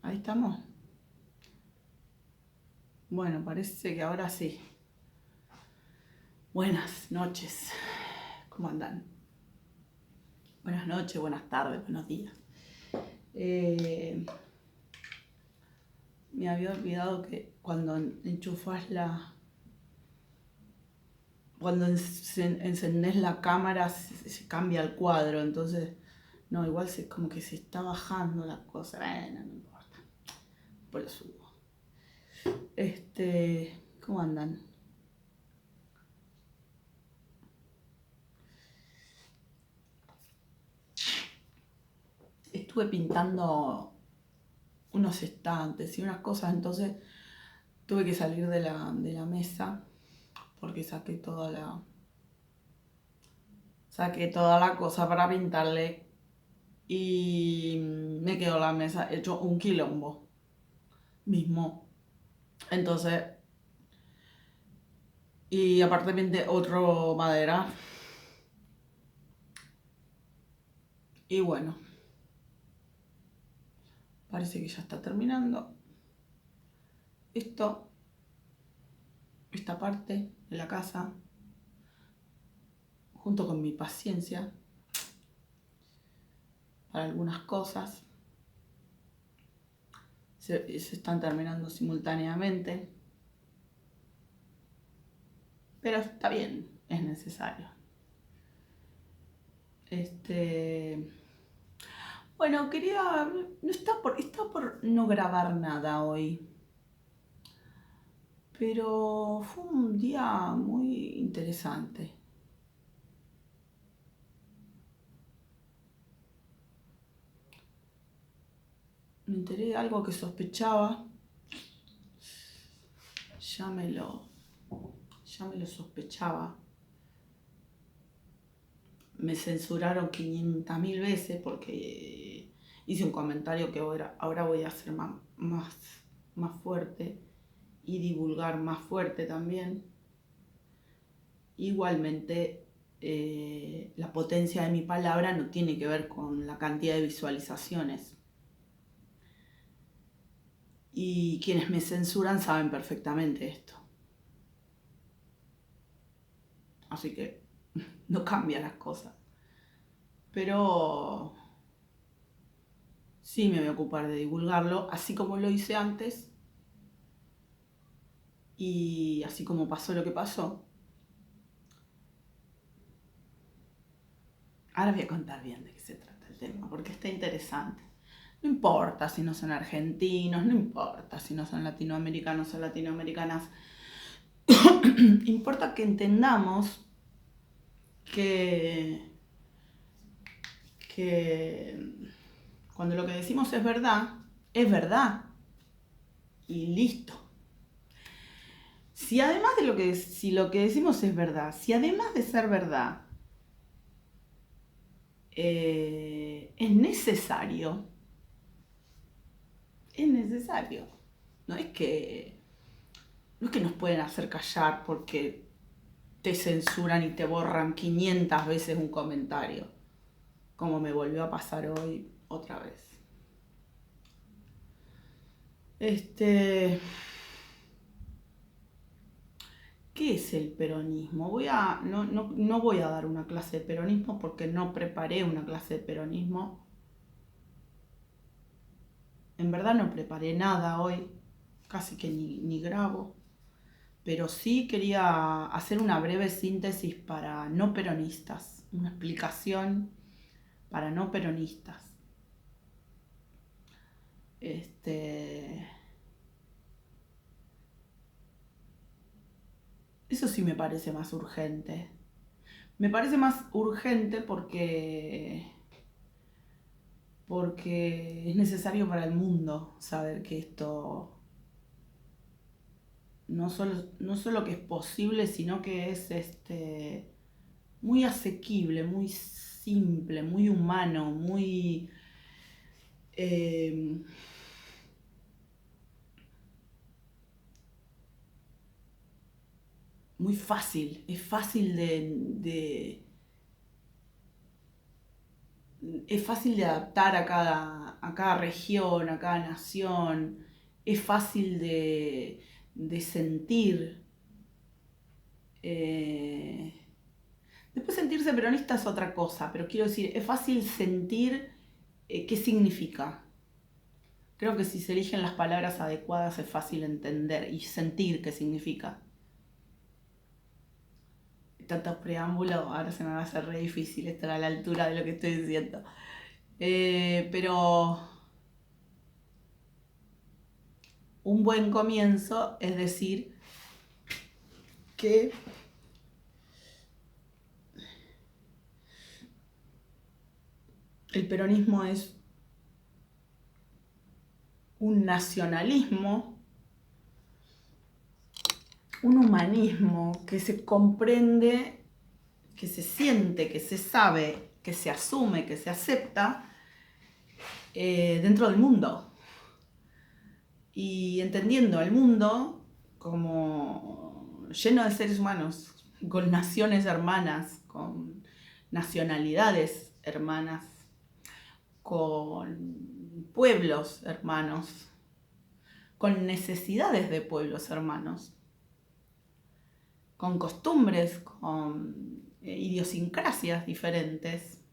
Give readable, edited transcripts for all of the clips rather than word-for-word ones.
Ahí estamos. Bueno, parece que ahora sí. Buenas noches. ¿Cómo andan? Buenas noches, buenas tardes, buenos días. Me había olvidado que cuando enchufás cuando encendés la cámara se cambia el cuadro, entonces no, igual como que se está bajando la cosa. Bueno, no importa. Por lo subo. ¿Cómo andan? Estuve pintando unos estantes y unas cosas, entonces tuve que salir de la mesa porque saqué toda la cosa para pintarle y me quedó la mesa hecho un quilombo mismo. Entonces, y aparte pinté otro madera. Y bueno, parece que ya está terminando esta parte de la casa, junto con mi paciencia para algunas cosas. Se están terminando simultáneamente, pero está bien, es necesario. Bueno, estaba por no grabar nada hoy, pero fue un día muy interesante. Me enteré de algo que sospechaba, ya me lo sospechaba. Me censuraron 500.000 veces porque hice un comentario que ahora voy a hacer más fuerte y divulgar más fuerte también. Igualmente, la potencia de mi palabra no tiene que ver con la cantidad de visualizaciones. Y quienes me censuran saben perfectamente esto. Así que no cambian las cosas. Pero sí me voy a ocupar de divulgarlo, así como lo hice antes. Y así como pasó lo que pasó. Ahora voy a contar bien de qué se trata el tema, porque está interesante. No importa si no son argentinos, no importa si no son latinoamericanos o latinoamericanas. Importa que entendamos que cuando lo que decimos es verdad y listo. Si además si lo que decimos es verdad, si además de ser verdad es necesario, no es que nos pueden hacer callar porque te censuran y te borran 500 veces un comentario, como me volvió a pasar hoy otra vez. ¿Qué es el peronismo? No voy a dar una clase de peronismo porque no preparé una clase de peronismo. En verdad no preparé nada hoy, casi que ni grabo. Pero sí quería hacer una breve síntesis para no peronistas, una explicación para no peronistas. Eso sí me parece más urgente. Me parece más urgente porque es necesario para el mundo saber que esto no solo que es posible, sino que es muy asequible, muy simple, muy humano, muy muy fácil. Es fácil es fácil de adaptar a cada región, a cada nación, es fácil de sentir. Eh, Después sentirse peronista es otra cosa, pero quiero decir, es fácil sentir qué significa. Creo que si se eligen las palabras adecuadas es fácil entender y sentir qué significa. Tantos preámbulos, ahora se me va a hacer re difícil estar a la altura de lo que estoy diciendo. Pero un buen comienzo es decir que el peronismo es un nacionalismo, un humanismo que se comprende, que se siente, que se sabe, que se asume, que se acepta dentro del mundo. Y entendiendo el mundo como lleno de seres humanos, con naciones hermanas, con nacionalidades hermanas, con pueblos hermanos, con necesidades de pueblos hermanos, con costumbres, con idiosincrasias diferentes,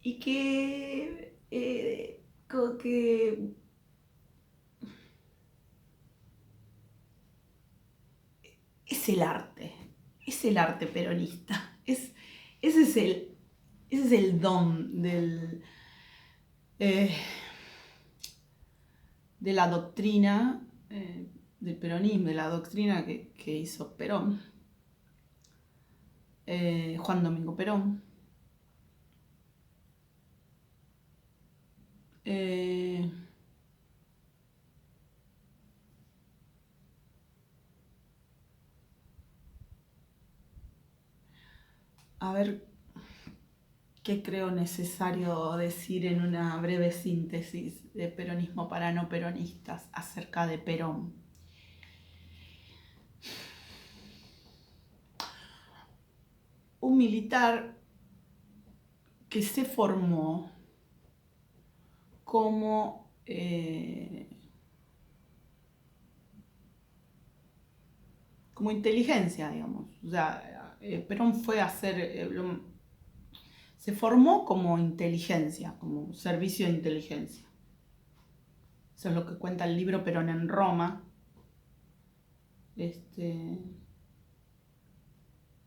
y que es el arte peronista, ese es el don eh, de la doctrina del peronismo, de la doctrina que hizo Perón, Juan Domingo Perón. A ver, ¿qué creo necesario decir en una breve síntesis de peronismo para no peronistas acerca de Perón? Un militar que se formó como como inteligencia, digamos. O sea, Perón fue a hacer, se formó como inteligencia, como servicio de inteligencia. Eso es lo que cuenta el libro Perón en Roma.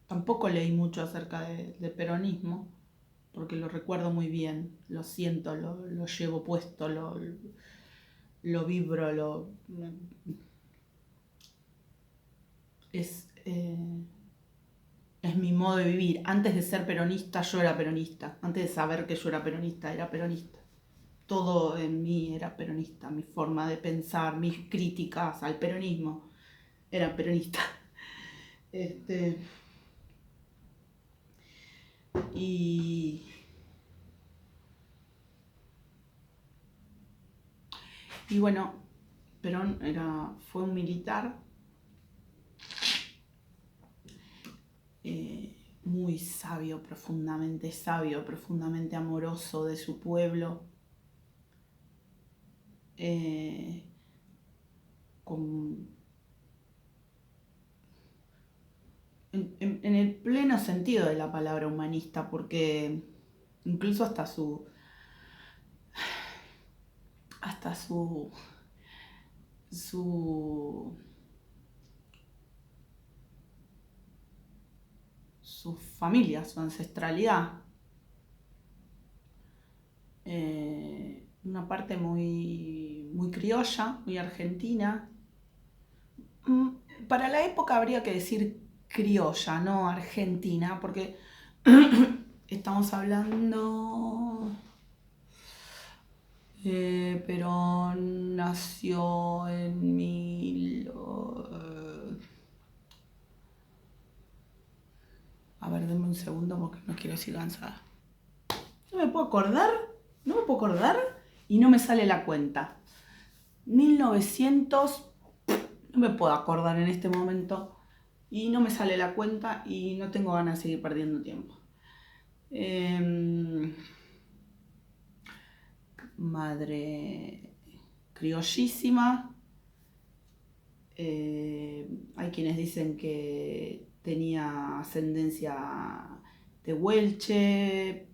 Tampoco leí mucho acerca de peronismo, porque lo recuerdo muy bien, lo siento, lo llevo puesto, lo vibro, es mi modo de vivir. Antes de ser peronista, yo era peronista. Antes de saber que yo era peronista. Todo en mí era peronista. Mi forma de pensar, mis críticas al peronismo eran peronistas. Y bueno, Perón fue un militar muy sabio, profundamente amoroso de su pueblo, en el pleno sentido de la palabra humanista, porque incluso hasta su familia, su ancestralidad, una parte muy, muy criolla, muy argentina. Para la época habría que decir criolla, no argentina, porque estamos hablando... Perón nació en A ver, denme un segundo porque no quiero decir cansada. No me puedo acordar y no me sale la cuenta. 1900, no me puedo acordar en este momento y no me sale la cuenta y no tengo ganas de seguir perdiendo tiempo. Madre criollísima. Hay quienes dicen que tenía ascendencia tehuelche,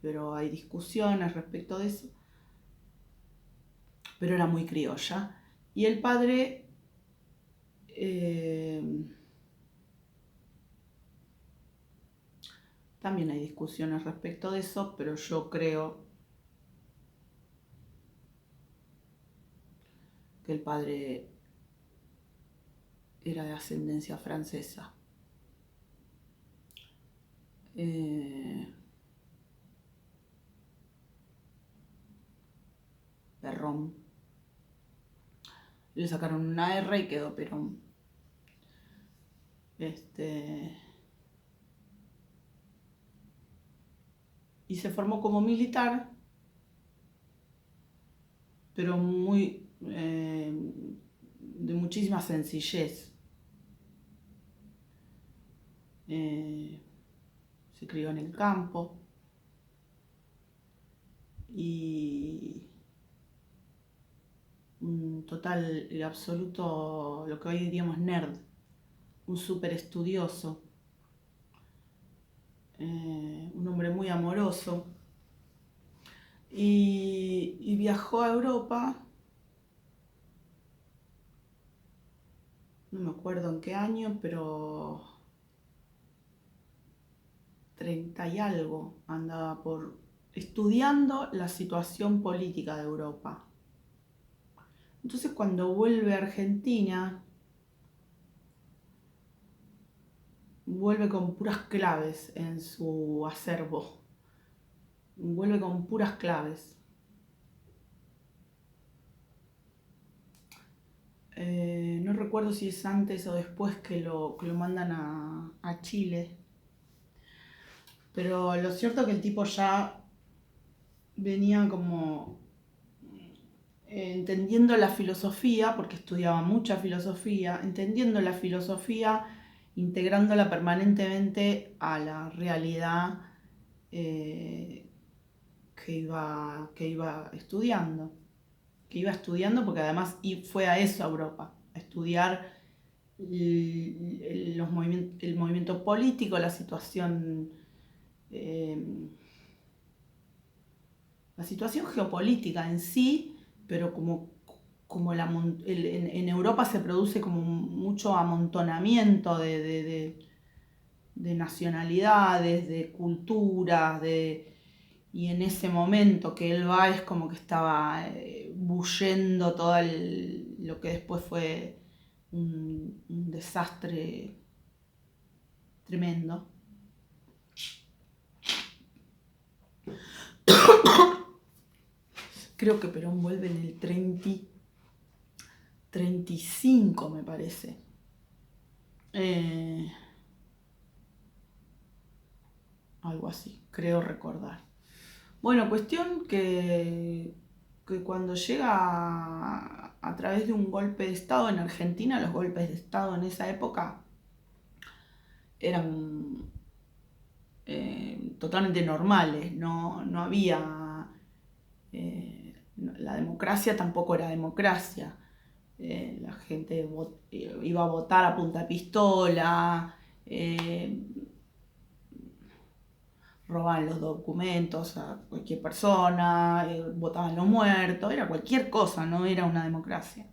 pero hay discusiones respecto de eso. Pero era muy criolla. Y el padre también hay discusiones respecto de eso, pero yo creo que el padre era de ascendencia francesa. Perrón. Le sacaron una R y quedó Perón. Y se formó como militar, pero muy de muchísima sencillez. Se crió en el campo y un total y absoluto, lo que hoy diríamos nerd, un súper estudioso, un hombre muy amoroso, y viajó a Europa, no me acuerdo en qué año, pero 30 y algo andaba por estudiando la situación política de Europa. Entonces cuando vuelve a Argentina, vuelve con puras claves en su acervo. Vuelve con puras claves. No recuerdo si es antes o después que lo mandan a Chile. Pero lo cierto es que el tipo ya venía como entendiendo la filosofía, porque estudiaba mucha filosofía, entendiendo la filosofía, integrándola permanentemente a la realidad que iba estudiando. Porque además fue a eso, a Europa, a estudiar el movimiento político, la situación geopolítica en sí, pero como en Europa se produce como mucho amontonamiento de nacionalidades, de culturas, y en ese momento que él va es como que estaba bullendo todo lo que después fue un desastre tremendo. Creo que Perón vuelve en el 35, me parece. Algo así, creo recordar. Bueno, cuestión que cuando llega a través de un golpe de Estado en Argentina, los golpes de Estado en esa época eran totalmente normales, no había... la democracia tampoco era democracia. La gente iba a votar a punta de pistola, robaban los documentos a cualquier persona, votaban los muertos, era cualquier cosa, no era una democracia.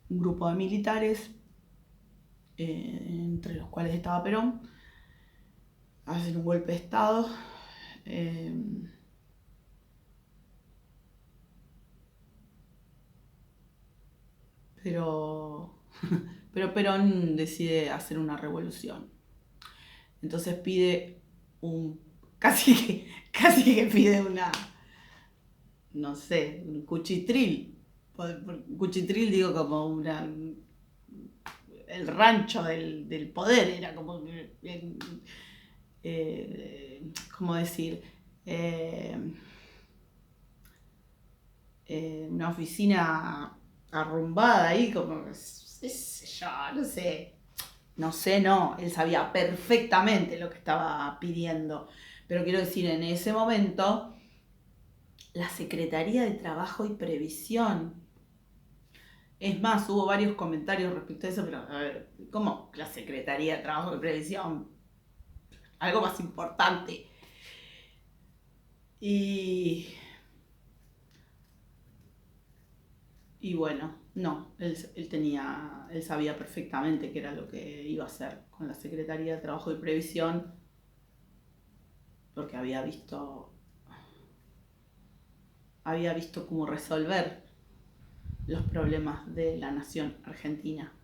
Un grupo de militares, entre los cuales estaba Perón, hacen un golpe de Estado. Pero Perón decide hacer una revolución. Entonces pide casi que pide no sé, un cuchitril. Cuchitril digo como el rancho del poder, era como, ¿cómo decir? Una oficina arrumbada ahí, como, qué sé yo, no sé. No sé, no, él sabía perfectamente lo que estaba pidiendo, Pero quiero decir, en ese momento, la Secretaría de Trabajo y Previsión. Es más, hubo varios comentarios respecto a eso, pero a ver, ¿cómo la Secretaría de Trabajo y Previsión? Algo más importante. Y bueno, no, él sabía perfectamente qué era lo que iba a hacer con la Secretaría de Trabajo y Previsión, porque había visto cómo resolver los problemas de la nación argentina.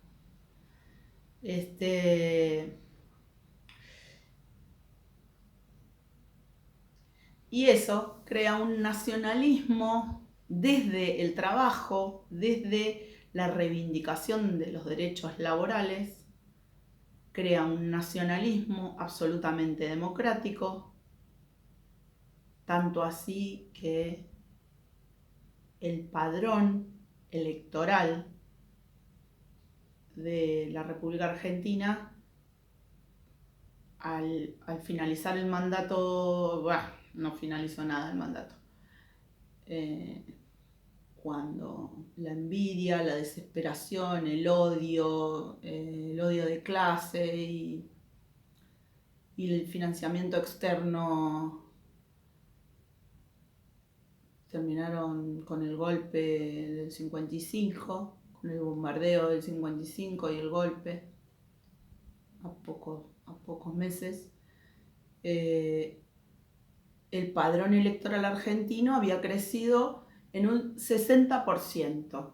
Y eso crea un nacionalismo desde el trabajo, desde la reivindicación de los derechos laborales, crea un nacionalismo absolutamente democrático, tanto así que el padrón electoral de la República Argentina, al finalizar el mandato, no finalizó nada el mandato, cuando la envidia, la desesperación, el odio de clase y el financiamiento externo terminaron con el golpe del 55, con el bombardeo del 55 y el golpe a pocos meses. El padrón electoral argentino había crecido en un 60%.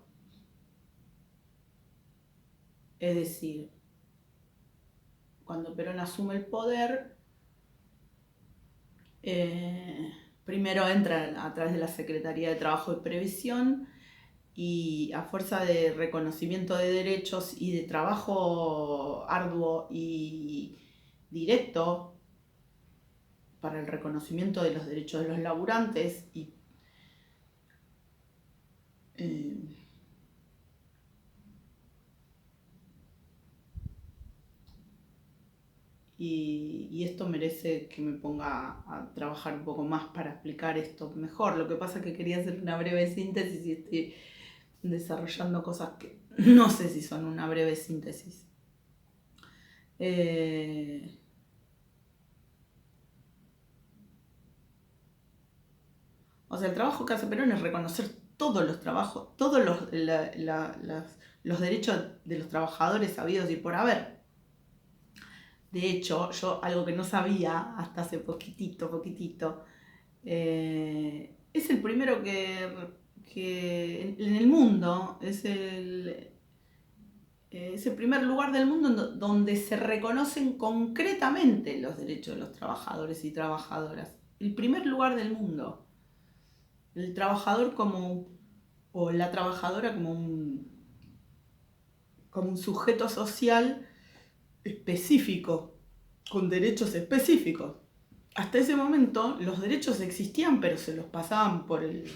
Es decir, cuando Perón asume el poder, primero entra a través de la Secretaría de Trabajo y Previsión, y a fuerza de reconocimiento de derechos y de trabajo arduo y directo para el reconocimiento de los derechos de los laburantes y esto merece que me ponga a trabajar un poco más para explicar esto mejor. Lo que pasa es que quería hacer una breve síntesis y estoy desarrollando cosas que no sé si son una breve síntesis. O sea, el trabajo que hace Perón es reconocer todos los trabajos, todos los derechos de los trabajadores habidos y por haber. De hecho, yo algo que no sabía hasta hace poquitito, es el primero que en el mundo, es el primer lugar del mundo donde se reconocen concretamente los derechos de los trabajadores y trabajadoras. El primer lugar del mundo. El trabajador o la trabajadora como un sujeto social específico, con derechos específicos. Hasta ese momento los derechos existían, pero se los pasaban por el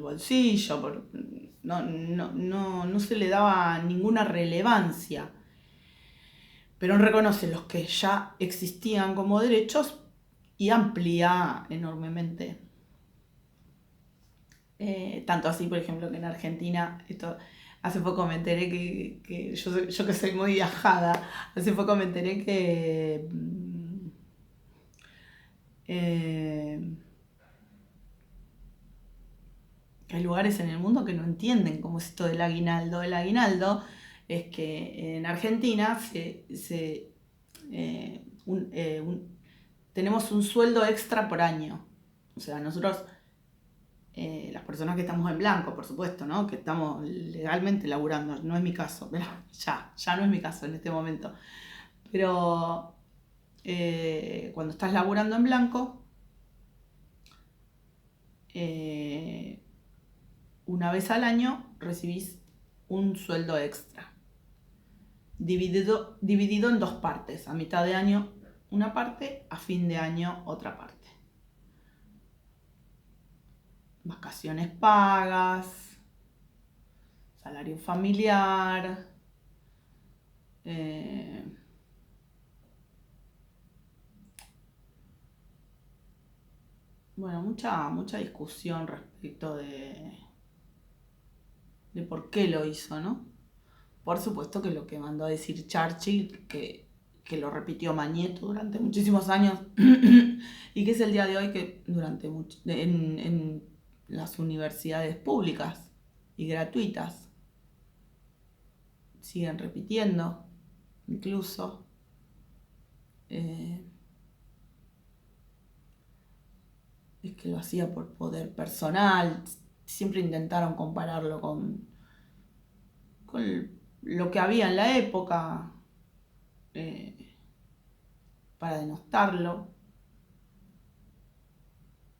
bolsillo, no se le daba ninguna relevancia. Pero reconoce los que ya existían como derechos y amplía enormemente. Tanto así, por ejemplo, que en Argentina, hace poco me enteré que yo que soy muy viajada, hace poco me enteré que hay lugares en el mundo que no entienden cómo es esto del aguinaldo. El aguinaldo es que en Argentina tenemos un sueldo extra por año. O sea, nosotros, las personas que estamos en blanco, por supuesto, ¿no? Que estamos legalmente laburando, no es mi caso, pero ya no es mi caso en este momento. Pero cuando estás laburando en blanco, una vez al año recibís un sueldo extra, dividido en dos partes, a mitad de año una parte, a fin de año otra parte. Vacaciones pagas, salario familiar, bueno, mucha discusión respecto de por qué lo hizo, ¿no? Por supuesto que lo que mandó a decir Churchill, que lo repitió Magneto durante muchísimos años, y que es el día de hoy que en las universidades públicas y gratuitas siguen repitiendo, incluso. eh, es que lo hacía por poder personal. Siempre intentaron compararlo con lo que había en la época, eh, para denostarlo,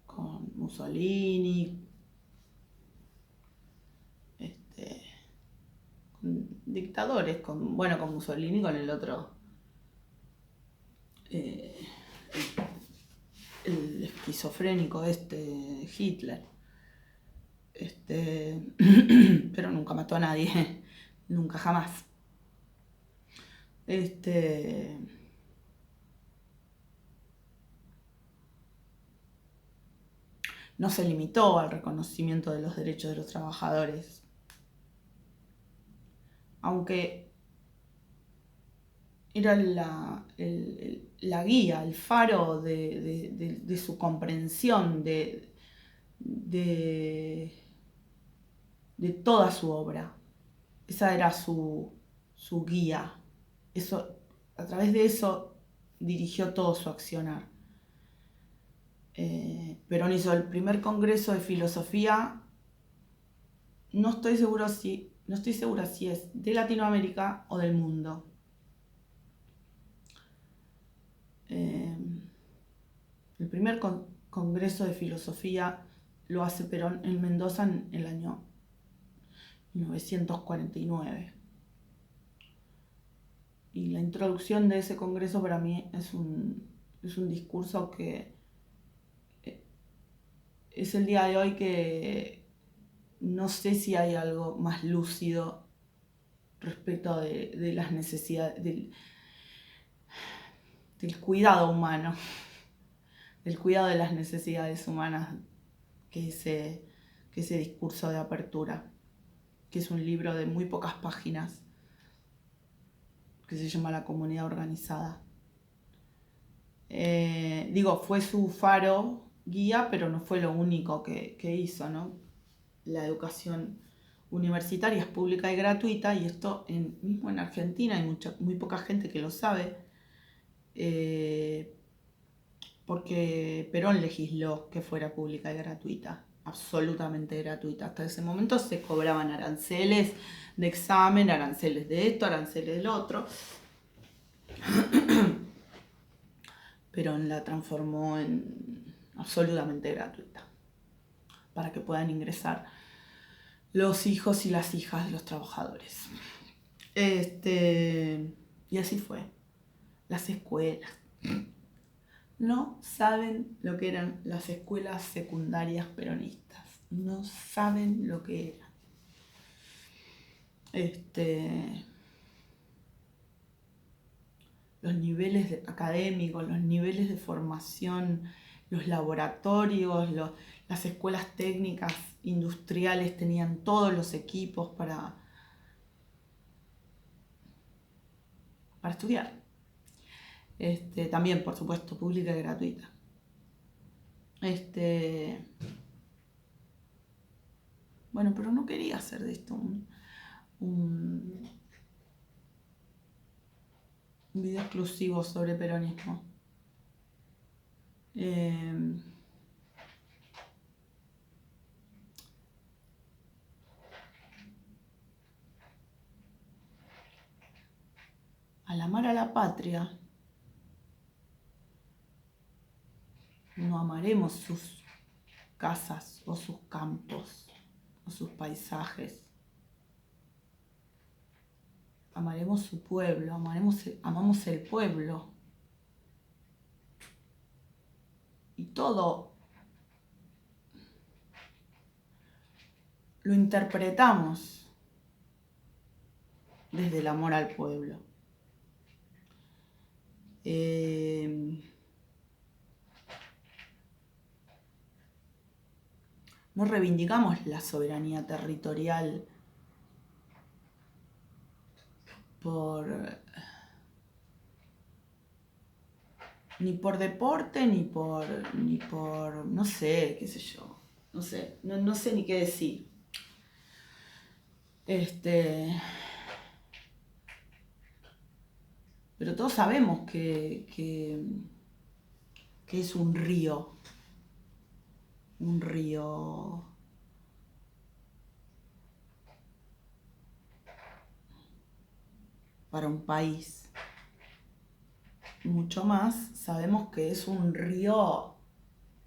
con Mussolini, este, con dictadores, con Mussolini, con el otro, eh, el esquizofrénico Hitler. Pero nunca mató a nadie, nunca jamás. No se limitó al reconocimiento de los derechos de los trabajadores, aunque era la guía, el faro de su comprensión de, de toda su obra. Esa era su guía. A través de eso dirigió todo su accionar. Perón hizo el primer congreso de filosofía. No estoy segura si es de Latinoamérica o del mundo. El primer congreso de filosofía lo hace Perón en Mendoza en el año 1949. Y la introducción de ese congreso para mí es un discurso que es el día de hoy que no sé si hay algo más lúcido respecto de las necesidades, del cuidado humano, del cuidado de las necesidades humanas, que ese discurso de apertura, que es un libro de muy pocas páginas, que se llama La comunidad organizada. Fue su faro guía, pero no fue lo único que hizo, ¿no? La educación universitaria es pública y gratuita, y esto mismo en Argentina hay muy poca gente que lo sabe, porque Perón legisló que fuera pública y gratuita, absolutamente gratuita. Hasta ese momento se cobraban aranceles de examen, aranceles de esto, aranceles del otro. Perón la transformó en absolutamente gratuita, para que puedan ingresar los hijos y las hijas de los trabajadores. Y así fue. Las escuelas. No saben lo que eran las escuelas secundarias peronistas. No saben lo que eran. Los niveles académicos, los niveles de formación, los laboratorios, las escuelas técnicas industriales tenían todos los equipos para estudiar. También, por supuesto, pública y gratuita. Bueno, pero no quería hacer de esto un video exclusivo sobre peronismo. Al amar a la patria, no amaremos sus casas o sus campos o sus paisajes. Amaremos su pueblo, amamos el pueblo. Y todo lo interpretamos desde el amor al pueblo. no reivindicamos la soberanía territorial ni por deporte, ni por, no sé, qué sé yo, no sé, no sé ni qué decir. Pero todos sabemos que es un río para un país. Mucho más sabemos que es un río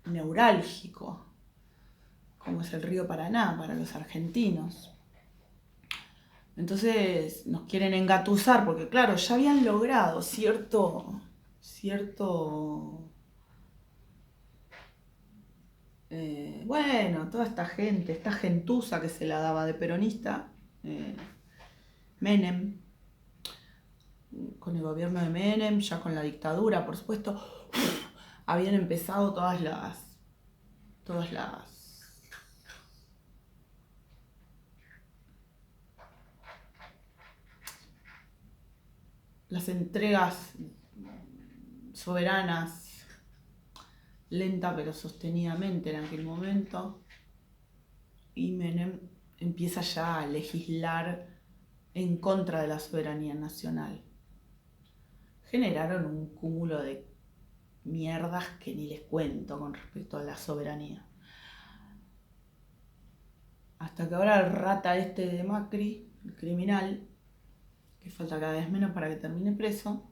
neurálgico, como es el río Paraná para los argentinos. Entonces nos quieren engatusar porque, claro, ya habían logrado cierto bueno, toda esta gente, esta gentuza que se la daba de peronista, Menem, con el gobierno de Menem, ya con la dictadura, por supuesto, habían empezado todas las entregas soberanas, lenta pero sostenidamente en aquel momento, y Menem empieza ya a legislar en contra de la soberanía nacional. Generaron un cúmulo de mierdas que ni les cuento con respecto a la soberanía. Hasta que ahora el rata este de Macri, el criminal, que falta cada vez menos para que termine preso,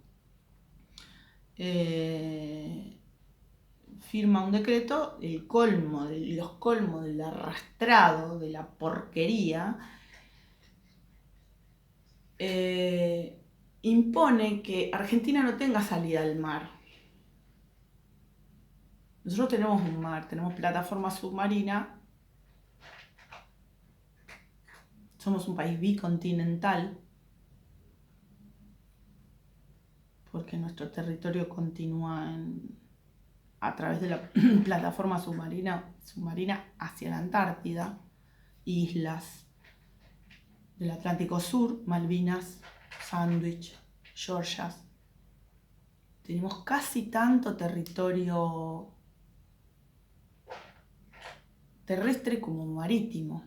firma un decreto, el colmo de los colmos del arrastrado, de la porquería, impone que Argentina no tenga salida al mar. Nosotros tenemos un mar, tenemos plataforma submarina, somos un país bicontinental, porque nuestro territorio continúa a través de la plataforma submarina hacia la Antártida, islas del Atlántico Sur, Malvinas, Sandwich, Georgias. Tenemos casi tanto territorio terrestre como marítimo.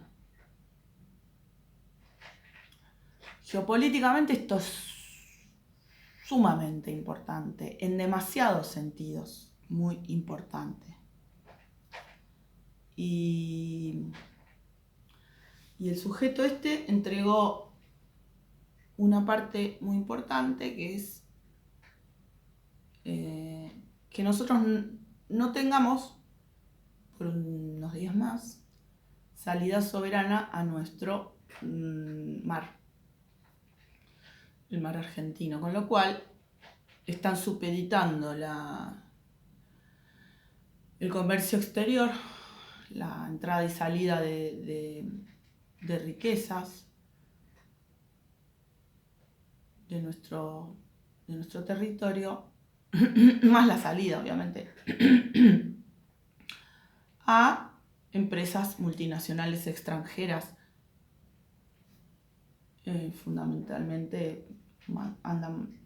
Geopolíticamente esto es sumamente importante, en demasiados sentidos, muy importante. Y el sujeto este entregó una parte muy importante, que es que nosotros no tengamos, por unos días más, salida soberana a nuestro mar, el mar argentino, con lo cual están supeditando el comercio exterior, la entrada y salida de riquezas de nuestro territorio, más la salida, obviamente, a empresas multinacionales extranjeras. Fundamentalmente andan,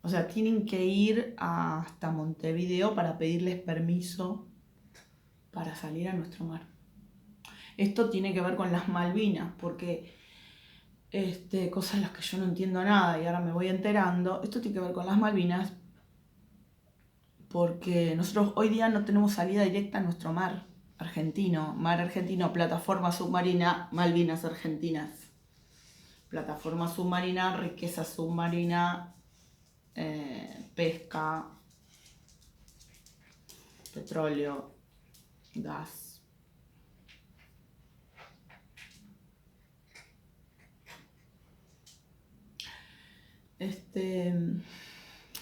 o sea, tienen que ir hasta Montevideo para pedirles permiso para salir a nuestro mar. Esto tiene que ver con las Malvinas, porque cosas en las que yo no entiendo nada y ahora me voy enterando. Esto tiene que ver con las Malvinas porque nosotros hoy día no tenemos salida directa a nuestro mar argentino, plataforma submarina, Malvinas argentinas. Plataforma submarina, riqueza submarina, pesca, petróleo, gas.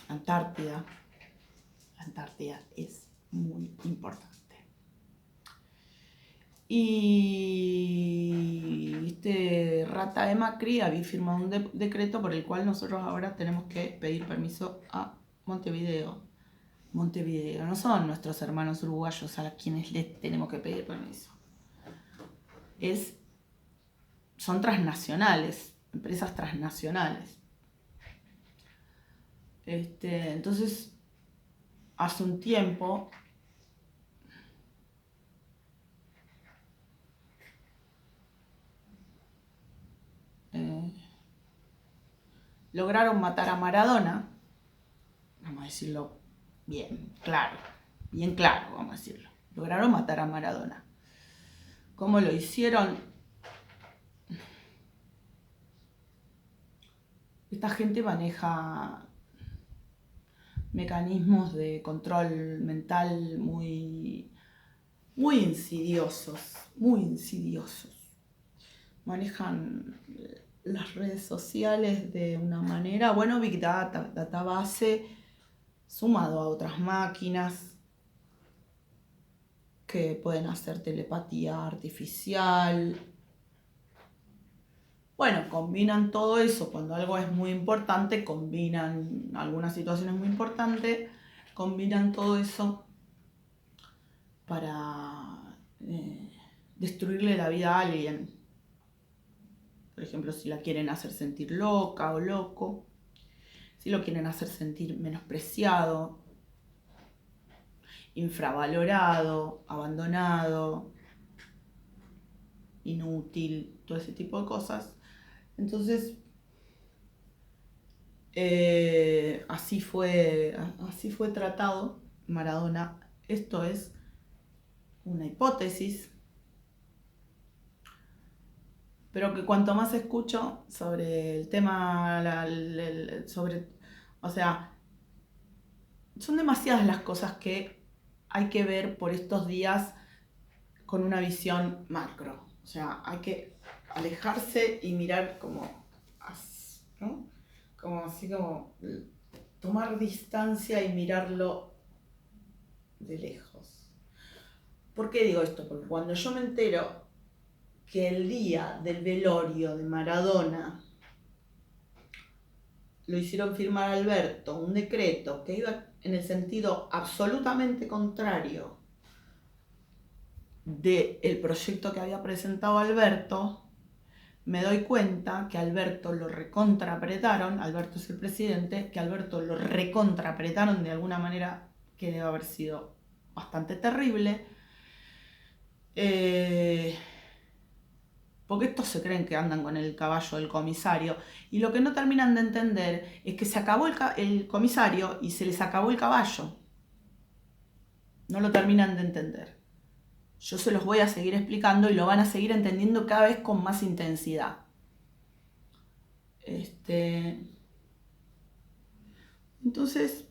Antártida. La Antártida es muy importante. Y este rata de Macri había firmado un decreto por el cual nosotros ahora tenemos que pedir permiso a Montevideo. Montevideo, no son nuestros hermanos uruguayos a quienes les tenemos que pedir permiso. Son transnacionales, empresas transnacionales. Entonces, hace un tiempo lograron matar a Maradona, vamos a decirlo bien claro, vamos a decirlo. Lograron matar a Maradona. ¿Cómo lo hicieron? Esta gente maneja mecanismos de control mental muy insidiosos, Manejan las redes sociales de una manera, Big Data, database, sumado a otras máquinas que pueden hacer telepatía artificial. Combinan todo eso cuando algo es muy importante, combinan algunas situaciones muy importantes, combinan todo eso para destruirle la vida a alguien. Por ejemplo, si la quieren hacer sentir loca o loco, si lo quieren hacer sentir menospreciado, infravalorado, abandonado, inútil, todo ese tipo de cosas. Entonces, así fue tratado Maradona. Esto es una hipótesis, pero que cuanto más escucho sobre el tema, son demasiadas las cosas que hay que ver por estos días con una visión macro. O sea, hay que alejarse y mirar ¿no? Como tomar distancia y mirarlo de lejos. ¿Por qué digo esto? Porque cuando yo me entero que el día del velorio de Maradona lo hicieron firmar a Alberto, un decreto que iba en el sentido absolutamente contrario del proyecto que había presentado Alberto, me doy cuenta que Alberto lo recontrapretaron, Alberto es el presidente, que Alberto lo recontrapretaron de alguna manera que debe haber sido bastante terrible. Porque estos se creen que andan con el caballo del comisario y lo que no terminan de entender es que se acabó el comisario y se les acabó el caballo. No lo terminan de entender. Yo se los voy a seguir explicando y lo van a seguir entendiendo cada vez con más intensidad. Entonces,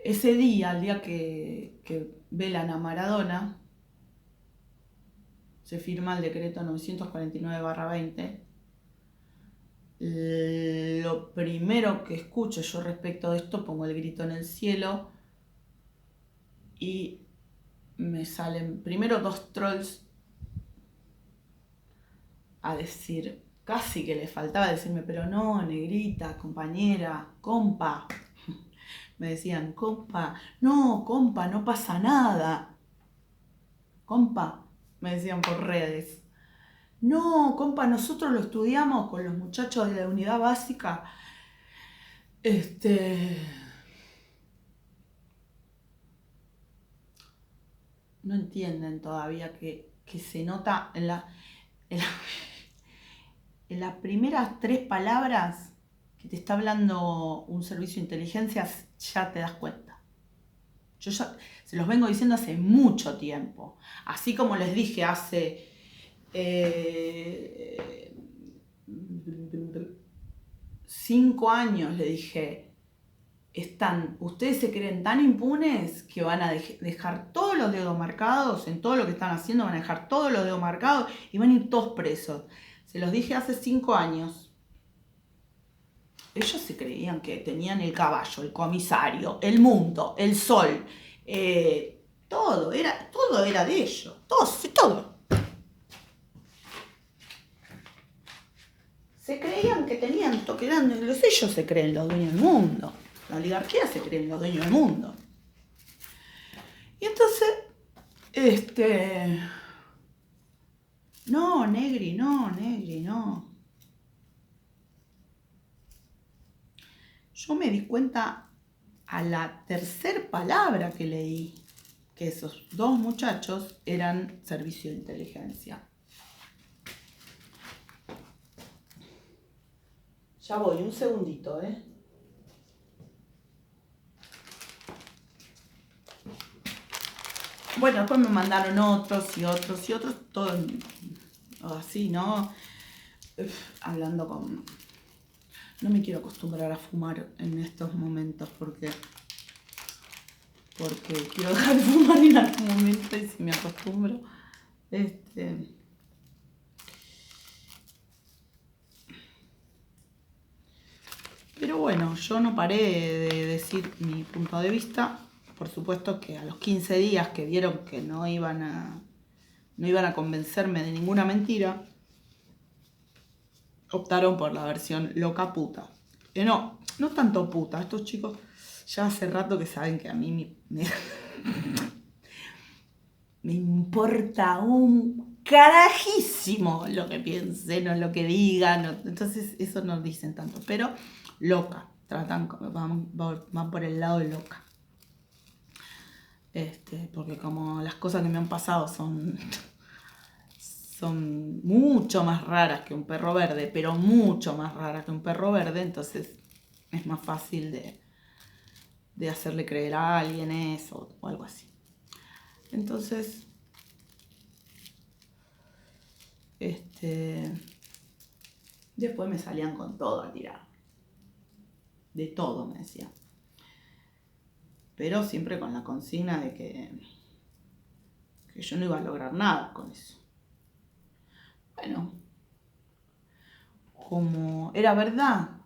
ese día, el día que velan a Maradona, se firma el decreto 949/20. Lo primero que escucho yo respecto de esto, pongo el grito en el cielo y me salen primero 2 trolls a decir, casi que les faltaba decirme, pero no, negrita, compañera, compa. Me decían, compa, no pasa nada. Compa, me decían por redes. No, compa, nosotros lo estudiamos con los muchachos de la unidad básica. No entienden todavía que se nota en las primeras 3 palabras que te está hablando un servicio de inteligencia, ya te das cuenta. Yo ya se los vengo diciendo hace mucho tiempo. Así como les dije hace 5 años, le dije, ustedes se creen tan impunes que van a dejar todos los dedos marcados, en todo lo que están haciendo van a dejar todos los dedos marcados y van a ir todos presos. Se los dije hace 5 años. Ellos se creían que tenían el caballo, el comisario, el mundo, el sol, todo era de ellos, todo. se creían que tenían, que eran, ellos se creen los dueños del mundo. La oligarquía se creen los dueños del mundo. Y entonces, no, Negri, no. Yo me di cuenta a la tercera palabra que leí que esos dos muchachos eran servicio de inteligencia. Ya voy, un segundito, Bueno, después me mandaron otros, todo así, ¿no? Hablando con... No me quiero acostumbrar a fumar en estos momentos porque quiero dejar de fumar en algún momento y si me acostumbro, Pero bueno, yo no paré de decir mi punto de vista. Por supuesto que a los 15 días que vieron que no iban a convencerme de ninguna mentira, optaron por la versión loca puta. No tanto puta, estos chicos ya hace rato que saben que a mí me importa un carajísimo lo que piensen o lo que digan, entonces eso no dicen tanto, pero loca, van por el lado de loca. Porque como las cosas que me han pasado son mucho más raras que un perro verde, pero mucho más raras que un perro verde, entonces es más fácil de hacerle creer a alguien eso o algo así. Entonces, después me salían con todo a tirar. De todo me decían. Pero siempre con la consigna de que yo no iba a lograr nada con eso. Bueno, como era verdad,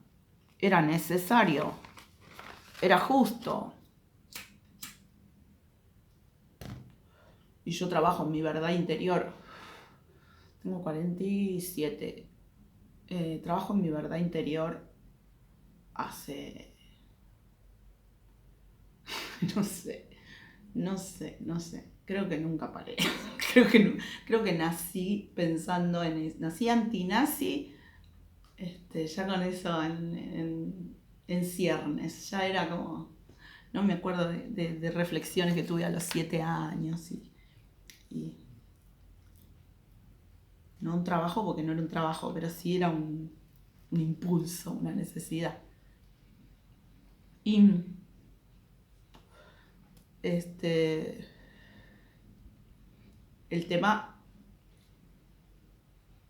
era necesario, era justo. Y yo trabajo en mi verdad interior. Tengo 47. Trabajo en mi verdad interior hace... No sé. Creo que nunca paré. creo que nací pensando nací antinazi, ya con eso en ciernes. Ya era como... No me acuerdo de reflexiones que tuve a los 7 años y no un trabajo porque no era un trabajo, pero sí era un impulso, una necesidad. Y el tema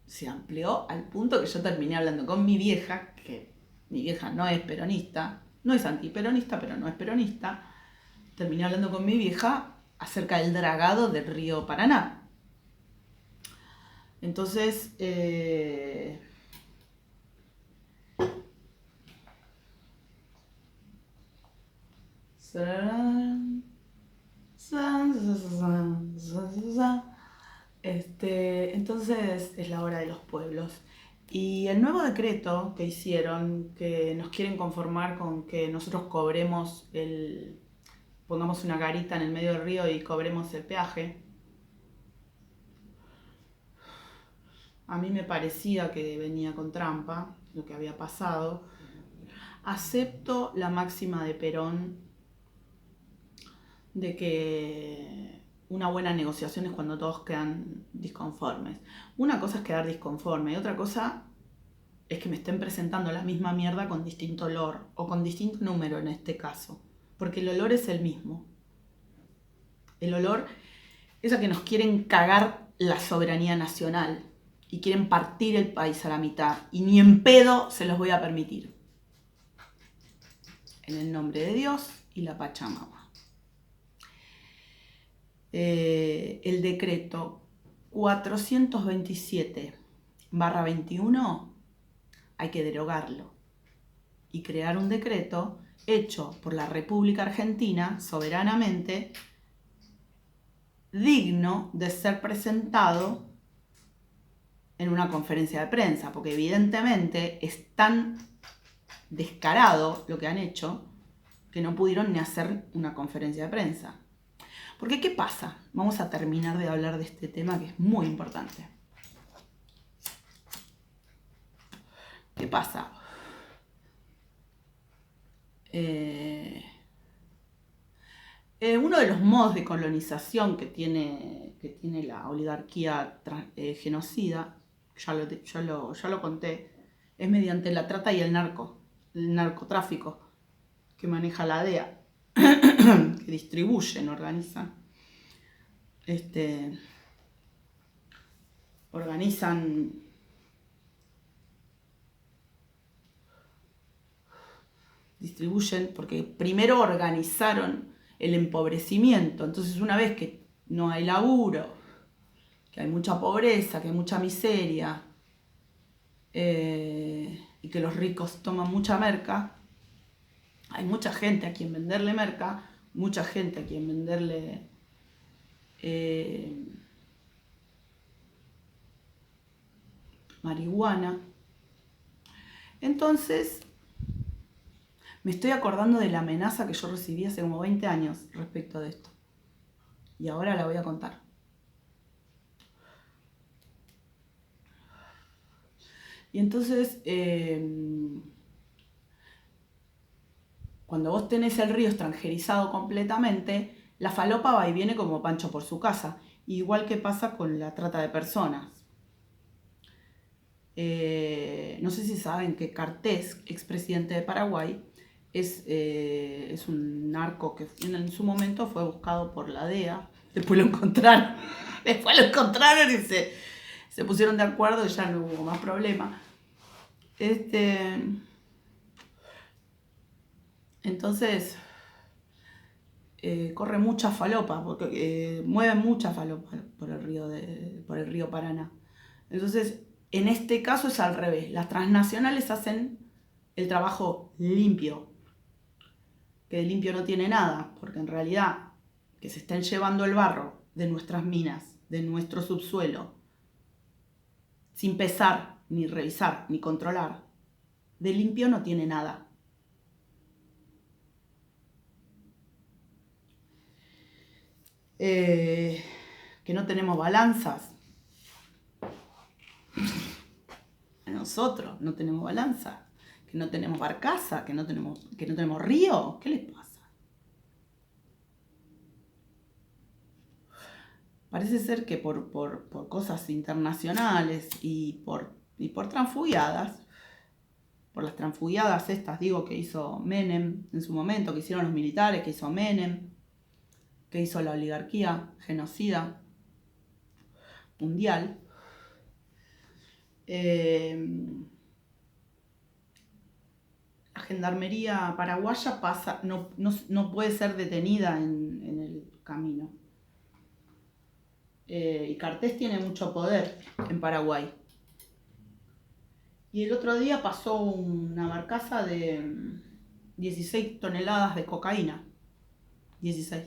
se amplió al punto que yo terminé hablando con mi vieja, que mi vieja no es peronista, no es antiperonista, pero no es peronista. Terminé hablando con mi vieja acerca del dragado del río Paraná. Entonces, entonces es la hora de los pueblos. Y el nuevo decreto que hicieron, que nos quieren conformar con que nosotros pongamos una garita en el medio del río y cobremos el peaje, a mí me parecía que venía con trampa lo que había pasado. Acepto la máxima de Perón de que una buena negociación es cuando todos quedan disconformes. Una cosa es quedar disconforme y otra cosa es que me estén presentando la misma mierda con distinto olor o con distinto número en este caso, porque el olor es el mismo. El olor es a que nos quieren cagar la soberanía nacional y quieren partir el país a la mitad y ni en pedo se los voy a permitir. En el nombre de Dios y la Pachamama. El decreto 427/21 hay que derogarlo y crear un decreto hecho por la República Argentina soberanamente, digno de ser presentado en una conferencia de prensa, porque evidentemente es tan descarado lo que han hecho que no pudieron ni hacer una conferencia de prensa. Porque ¿qué pasa? Vamos a terminar de hablar de este tema que es muy importante. ¿Qué pasa? Uno de los modos de colonización que tiene la oligarquía genocida, ya lo conté, es mediante la trata y el narcotráfico que maneja la DEA, que distribuyen, organizan. Distribuyen porque primero organizaron el empobrecimiento. Entonces, una vez que no hay laburo, que hay mucha pobreza, que hay mucha miseria, y que los ricos toman mucha merca, hay mucha gente a quien venderle merca, mucha gente a quien venderle marihuana. Entonces, me estoy acordando de la amenaza que yo recibí hace como 20 años respecto de esto. Y ahora la voy a contar. Y entonces, cuando vos tenés el río extranjerizado completamente, la falopa va y viene como Pancho por su casa. Igual que pasa con la trata de personas. No sé si saben que Cartés, expresidente de Paraguay, es un narco que en su momento fue buscado por la DEA. Después lo encontraron. Después lo encontraron y se pusieron de acuerdo y ya no hubo más problema. Entonces, corre mucha falopa, porque mueven mucha falopa por el río Paraná. Entonces, en este caso es al revés. Las transnacionales hacen el trabajo limpio, que de limpio no tiene nada, porque en realidad que se estén llevando el barro de nuestras minas, de nuestro subsuelo, sin pesar, ni revisar, ni controlar, de limpio no tiene nada. Que no tenemos balanzas. Nosotros no tenemos balanza, que no tenemos barcaza, que no tenemos río. ¿Qué les pasa? Parece ser que por cosas internacionales y por transfugiadas, por las transfugiadas estas, digo, que hizo Menem en su momento, que hicieron los militares, que hizo Menem, que hizo la oligarquía genocida mundial, la gendarmería paraguaya no puede ser detenida en el camino. Y Cartés tiene mucho poder en Paraguay. Y el otro día pasó una barcaza de 16 toneladas de cocaína. 16.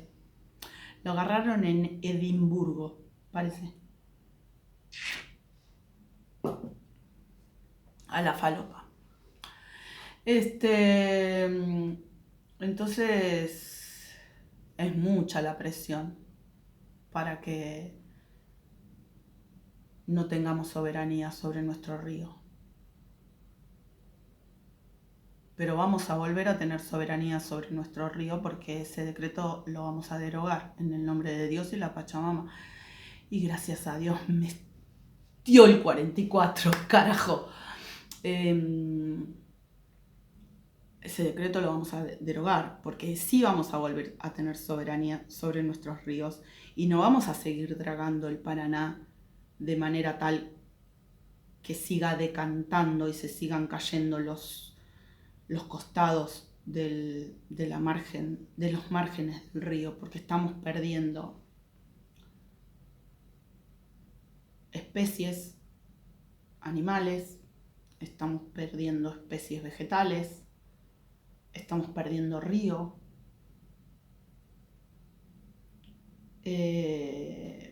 Lo agarraron en Edimburgo, parece. A la falopa. Entonces, es mucha la presión para que no tengamos soberanía sobre nuestro río. Pero vamos a volver a tener soberanía sobre nuestro río porque ese decreto lo vamos a derogar en el nombre de Dios y la Pachamama. Y gracias a Dios me dio el 44, carajo. Ese decreto lo vamos a derogar porque sí vamos a volver a tener soberanía sobre nuestros ríos y no vamos a seguir dragando el Paraná de manera tal que siga decantando y se sigan cayendo los costados de los márgenes del río, porque estamos perdiendo especies animales, estamos perdiendo especies vegetales, estamos perdiendo río,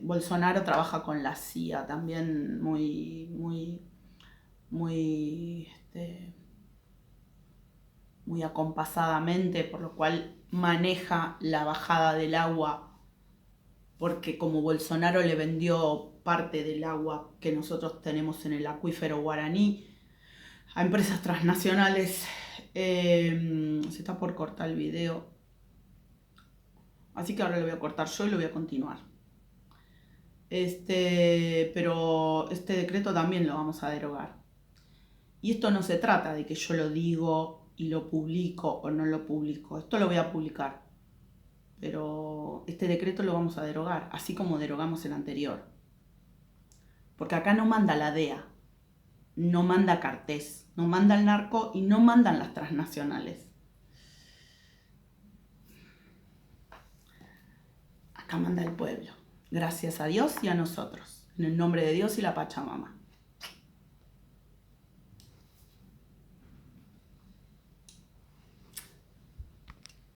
Bolsonaro trabaja con la CIA también muy acompasadamente, por lo cual maneja la bajada del agua, porque como Bolsonaro le vendió parte del agua que nosotros tenemos en el acuífero guaraní a empresas transnacionales. Se está por cortar el video, así que ahora lo voy a cortar yo y lo voy a continuar. Pero este decreto también lo vamos a derogar. Y esto no se trata de que yo lo digo y lo publico o no lo publico. Esto lo voy a publicar. Pero este decreto lo vamos a derogar, así como derogamos el anterior. Porque acá no manda la DEA, no manda Cartés, no manda el narco y no mandan las transnacionales. Acá manda el pueblo. Gracias a Dios y a nosotros. En el nombre de Dios y la Pachamama.